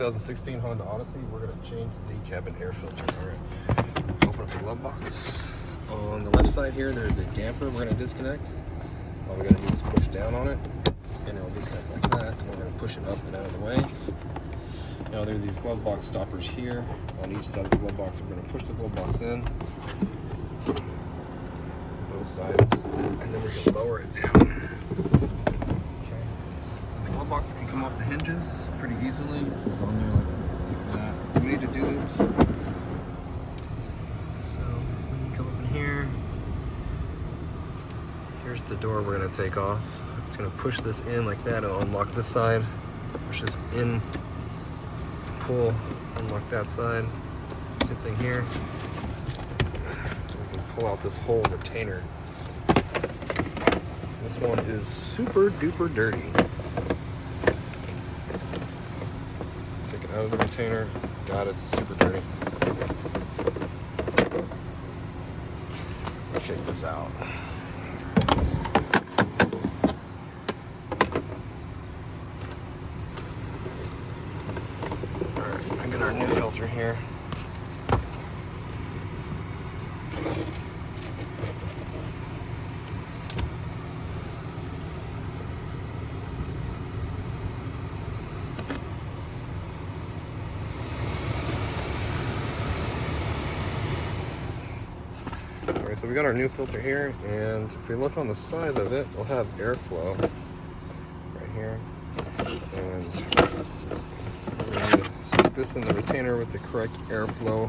2016 Honda Odyssey. We're going to change the cabin air filter. All right, open up the glove box. On the left side here, there's a damper we're going to disconnect. All we're going to do is push down on it, and it will disconnect like that. And we're going to push it up and out of the way. Now there are these glove box stoppers here on each side of the glove box. We're going to push the glove box in, both sides, and then we're going to lower it down. Okay. And the glove box can come off the hinges pretty easily. This is on there like that. It's made to do this. So when you come up in here, here's the door we're going to take off. It's going to push this in like that. It'll unlock this side. Push this in. Pull, unlock that side. Same thing here. We can pull out this whole retainer. This one is super duper dirty. Take it out of the retainer. God, it's super dirty. Let's shake this out. Our new filter here. Alright, so we got our new filter here, and if we look on the side of it, we'll have airflow right here. And this in the retainer with the correct airflow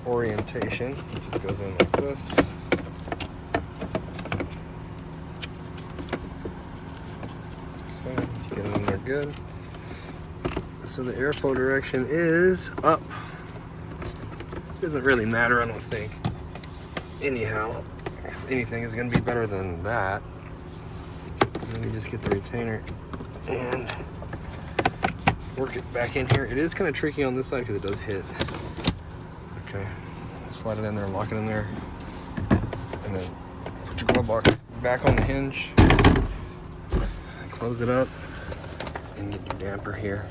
orientation. It just goes in like this. Okay, get it in there good. So the airflow direction is up. Doesn't really matter, I don't think. Anyhow, anything is going to be better than that. Let me just get the retainer and work it back in here. It is kind of tricky on this side because it does hit. Okay, slide it in there, lock it in there, and then put your glove box back on the hinge, close it up, and get your damper here,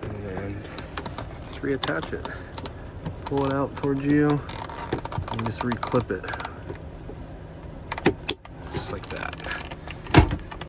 and then just reattach it. Pull it out towards you, and just re-clip it.